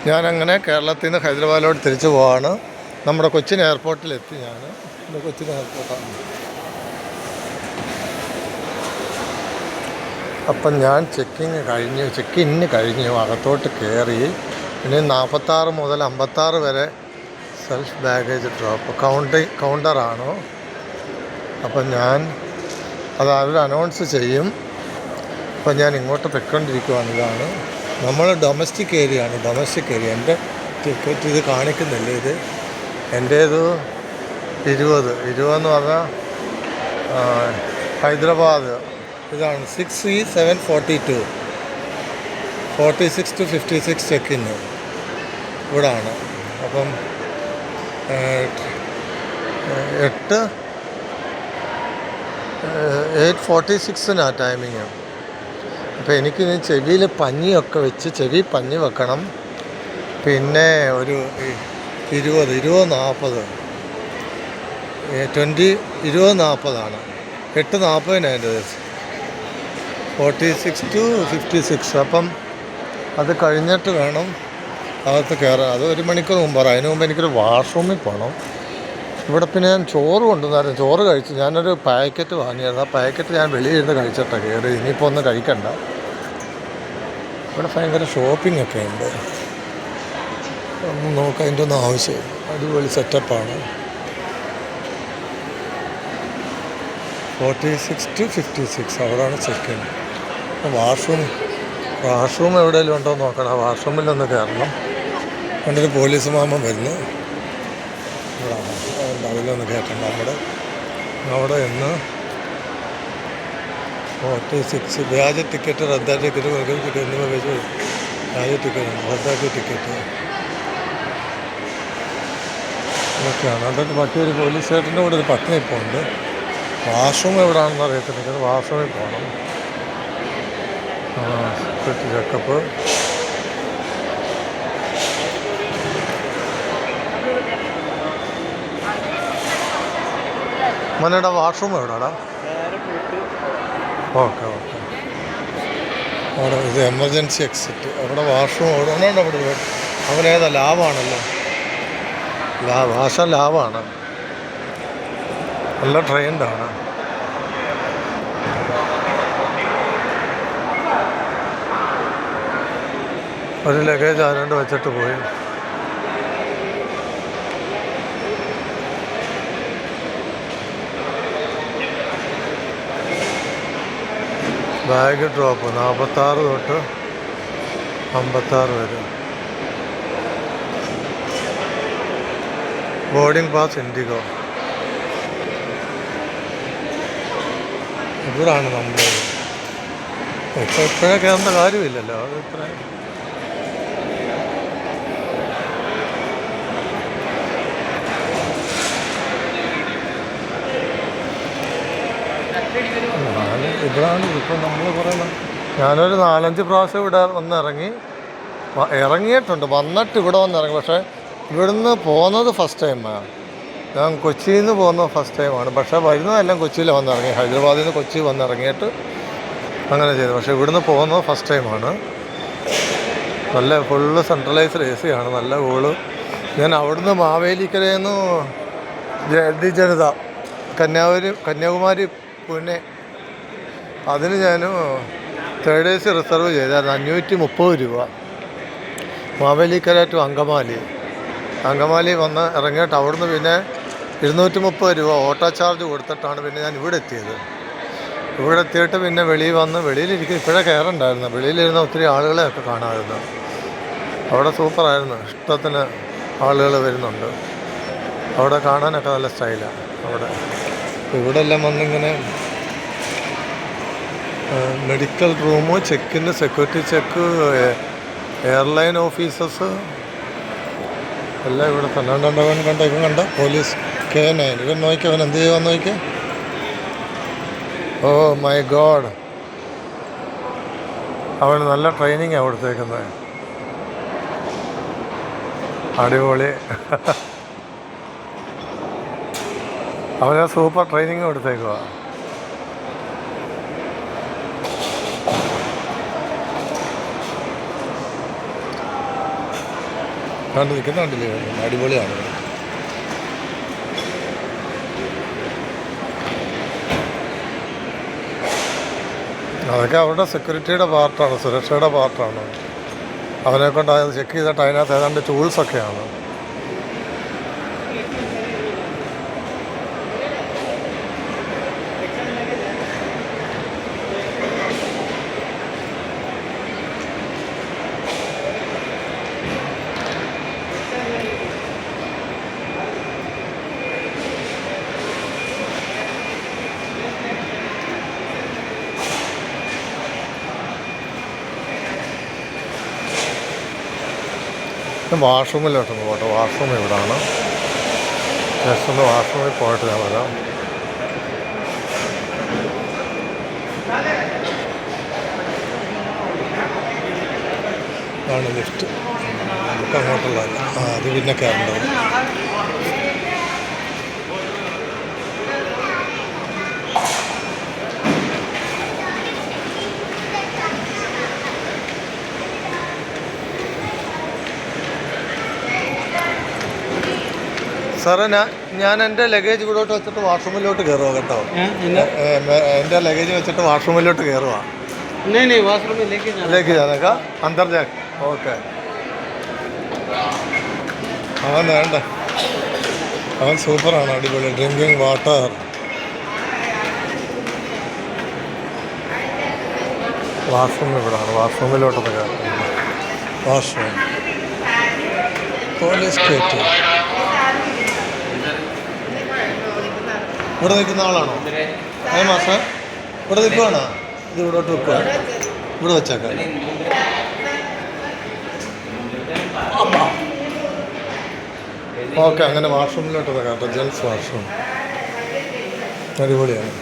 ഞാനങ്ങനെ കേരളത്തിൽ നിന്ന് ഹൈദരാബാദിലോട്ട് തിരിച്ചു പോവാണ്. നമ്മുടെ കൊച്ചിൻ എയർപോർട്ടിലെത്തി. കൊച്ചിൻ എയർപോർട്ടാണ്. അപ്പം ഞാൻ ചെക്കിന് കഴിഞ്ഞു അകത്തോട്ട് കയറി. ഇനി 46 മുതൽ 56 വരെ സെൽഫ് ബാഗേജ് ഡ്രോപ്പ് കൗണ്ടറാണ്. അപ്പം അത് അവർ അനൗൺസ് ചെയ്യും. അപ്പം ഞാൻ ഇങ്ങോട്ട് പൊയ്ക്കൊണ്ടിരിക്കുവാണ്. ഇതാണ് നമ്മൾ ഡൊമസ്റ്റിക് ഏരിയ. എൻ്റെ ടിക്കറ്റ് ഇത് കാണിക്കുന്നില്ല. ഇത് എൻ്റേത് 20 എന്ന് പറഞ്ഞാൽ ഹൈദരാബാദ്. ഇതാണ് 6E742 46 to 56 ചെക്കിന് ഇവിടാണ്. അപ്പം 8:46 ടൈമിങ്. അപ്പോൾ എനിക്കിനി ചെവിയിൽ പഞ്ഞിയൊക്കെ വെച്ച് പഞ്ഞി വെക്കണം. പിന്നെ ഒരു 20:40 20:40 8:40 എൻ്റെ 46 to 56. അപ്പം അത് കഴിഞ്ഞിട്ട് വേണം അകത്ത് കയറാൻ. അത് 1 മണിക്കൂർ മുമ്പാണ്. അതിന് മുമ്പ് എനിക്കൊരു വാഷ്റൂമിൽ പോകണം. ഇവിടെ പിന്നെ ഞാൻ ചോറ് കൊണ്ടുവന്നായിരുന്നു. ചോറ് കഴിച്ചു. ഞാനൊരു പാക്കറ്റ് വാങ്ങിയായിരുന്നു. ആ പാക്കറ്റ് ഞാൻ വെളിയിരുന്ന് കഴിച്ചിട്ടാണ് കയറി. ഇനിയിപ്പോൾ ഒന്നും കഴിക്കണ്ട. ഇവിടെ ഭയങ്കര ഷോപ്പിംഗ് ഒക്കെ ഉണ്ട്. ഒന്നും നോക്കാൻ അതിൻ്റെ ഒന്നും ആവശ്യമില്ല. അടിപൊളി സെറ്റപ്പാണ്. 46 to 56 അവിടെയാണ് ചെക്കിൻ. വാഷ്റൂം എവിടെയെങ്കിലും ഉണ്ടോ എന്ന് നോക്കണം. ആ വാഷ്റൂമിലൊന്ന് കയറണം. പണ്ടൊരു പോലീസ് മാമൻ വരുന്നു. അതിലൊന്ന് കയറ്റണ്ട. അവിടെ ഇന്ന് 46 വ്യാജ ടിക്കറ്റ്, റദ്ദാക്കിയ ടിക്കറ്റ് എന്നിവ വെച്ച് വ്യാജ ടിക്കറ്റ്, റദ്ദാക്കിയ ടിക്കറ്റ് ഇതൊക്കെയാണ്. അതൊക്കെ മറ്റൊരു പോലീസ് സ്റ്റേഷൻ്റെ കൂടെ ഒരു പട്ടിണി ഇപ്പോൾ ഉണ്ട്. വാഷ്റൂം എവിടെയാണെന്ന് അറിയത്തില്ല. വാഷ്റൂമിൽ പോകണം. Security checkup. മനയുടെ വാഷ്റൂം എവിടെയാടാ? ഓക്കെ അവിടെ ഇത് എമർജൻസി എക്സിറ്റ്. അവിടെ വാഷ്റൂം അവിടെ അവനേതാ? ലാബാണല്ലോ. ഭാഷ ലാബാണ്. നല്ല ട്രെയിൻഡാണ്. ഒരു ലഗേജ് ആരാണ്ട് വെച്ചിട്ട് പോയി. ബാഗ് ഡ്രോപ്പ് 46 തൊട്ട് 56 വരെ. Boarding pass IndiGo. ഇവിടാണ് നമ്മൾ. ഇപ്പോഴേ കയറേണ്ട കാര്യമില്ലല്ലോ. അത് ഇത്ര ഇവിടാണ്. ഇപ്പം നമ്മൾ ഞാനൊരു 4-5 പ്രാവശ്യം ഇവിടെ ഇറങ്ങിയിട്ടുണ്ട്. വന്നിട്ട് ഇവിടെ വന്നിറങ്ങി. പക്ഷേ ഇവിടുന്ന് പോകുന്നത് ഫസ്റ്റ് ടൈമാണ്. ഞാൻ കൊച്ചിയിൽ നിന്ന് പോകുന്നത് ഫസ്റ്റ് ടൈമാണ്. പക്ഷേ വരുന്നതെല്ലാം കൊച്ചിയിൽ വന്നിറങ്ങി. ഹൈദരാബാദിൽ നിന്ന് കൊച്ചി വന്നിറങ്ങിയിട്ട് അങ്ങനെ ചെയ്തു. പക്ഷേ ഇവിടുന്ന് പോകുന്നത് ഫസ്റ്റ് ടൈമാണ്. നല്ല ഫുള്ള് സെൻട്രലൈസ്ഡ് AC ആണ്. നല്ല കൂള്. ഞാൻ അവിടുന്ന് മാവേലിക്കരയിൽ നിന്ന് ജനത കന്യാകുമാരി പുനെ അതിന് ഞാൻ 3rd AC റിസർവ് ചെയ്തായിരുന്നു. 530 രൂപ. മാവേലിക്കര ടു അങ്കമാലി വന്ന് ഇറങ്ങിയിട്ട് അവിടുന്ന് പിന്നെ 230 രൂപ ഓട്ടോ ചാർജ് കൊടുത്തിട്ടാണ് പിന്നെ ഞാൻ ഇവിടെ എത്തിയത്. ഇവിടെ എത്തിയിട്ട് പിന്നെ വെളിയിലിരിക്കും. ഇപ്പോഴേ കയറണ്ടായിരുന്നു. വെളിയിലിരുന്ന ഒത്തിരി ആളുകളെയൊക്കെ കാണാമായിരുന്നു. അവിടെ സൂപ്പറായിരുന്നു. ഇഷ്ടത്തിന് ആളുകൾ വരുന്നുണ്ട്. അവിടെ കാണാനൊക്കെ നല്ല സ്റ്റൈലാണ്. ഇവിടെ എല്ലാം വന്നിങ്ങനെ medical room, check in, security check, airline officers എല്ലാം ഇവിടെ തന്നെ. ഇവൻ കണ്ട പോലീസ് K9. ഇവൻ നോക്കിയ അവൻ എന്ത് ചെയ്യുവാന്ന് നോക്കിയ. Oh my God. അവന് നല്ല ട്രെയിനിങ്ങാണ് കൊടുത്തേക്കുന്നത്. അടിപൊളി. അവന് സൂപ്പർ ട്രെയിനിങ് കൊടുത്തേക്കുക. കണ്ട് നിൽക്കുന്ന കണ്ടില്ലേ, അടിപൊളിയാണ്. അതൊക്കെ അവരുടെ സെക്യൂരിറ്റിയുടെ പാർട്ടാണ്, സുരക്ഷയുടെ പാർട്ടാണ്. അവനെ കൊണ്ട് അത് ചെക്ക് ചെയ്തിട്ട് അതിനകത്ത് ഏതാണ്ട് ടൂൾസൊക്കെയാണ്. വാഷ്റൂമിലോട്ടൊന്ന് പോട്ടെ. വാഷ്റൂം ഇവിടാണ്. ജസ്റ്റ് ഒന്ന് വാഷ്റൂമിൽ പോയിട്ട് ഞാൻ വരാം. ആണ് ലിഫ്റ്റ്. നമുക്ക് അങ്ങോട്ടുള്ളതല്ല, അത് പിന്നെ കയറേണ്ടത്. സാറേ, ഞാൻ എൻ്റെ ലഗേജ് ഇവിടോട്ട് വെച്ചിട്ട് വാഷ്റൂമിലോട്ട് കയറുക കേട്ടോ. എൻ്റെ ലഗേജ് വെച്ചിട്ട് വാഷ്റൂമിലോട്ട് കയറുക. ലേക്ക് ജാനേക്കാ അന്തർ ജാ. ഓക്കെ. അവൻ വേണ്ട, അവൻ സൂപ്പറാണ്, അടിപൊളി. Drinking water. വാഷ്റൂം ഇവിടാണ്. വാഷ്റൂമിലോട്ടൊന്ന് കയറും. Washroom police state. ഇവിടെ നിൽക്കുന്ന ആളാണോ? മാസ്റ്റർ ഇവിടെ നിൽക്കുവാണോ? ഇത് ഇവിടോട്ട് വെക്കുക, ഇവിടെ വെച്ചേക്കാം. ഓക്കെ, അങ്ങനെ വാഷ്റൂമിലോട്ട് കേട്ടോ. ജെൻസ് വാഷ്റൂം അടിപൊളിയാണ്.